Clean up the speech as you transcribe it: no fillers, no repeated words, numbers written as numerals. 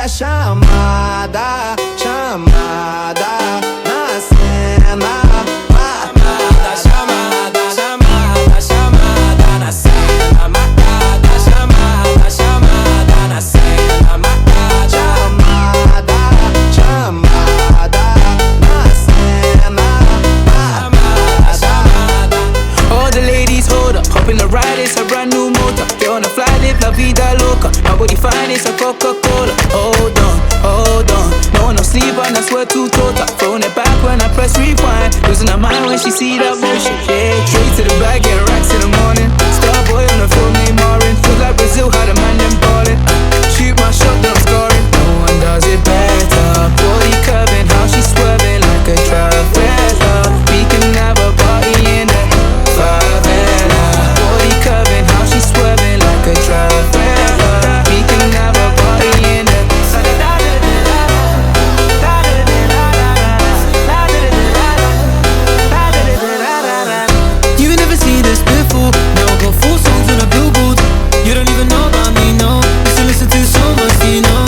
chamada, chamada na cena. Marcada, chamada, chamada, chamada na cena. Marcada, chamada, chamada na cena. Marcada, chamada, chamada na cena. Chamada, chamada. All the ladies hold up, hop in the ride, it's a brand new motor. Get on the fly, live la vida loca. Nobody find it's a Coca-Cola. Hold on, hold on. No one no sleep and I swear to total. Throwing it back when I press rewind. Losing her mind when she see that motion. Yeah, straight to the bag, getting racks in the morning. Starboy on the film named Marin. Feel like Brazil, how the man them ballin'. Shoot my shot, then I'm scoring. No one does it better. Body curving, how she swerving like a Travella. We can have a party in the favela. Body curving, how she swerving like a Travella. We can have a party in the You never seen this before. Now I got 4 songs on a billboard. You don't even know about me, no. Used to listen to so much, you know.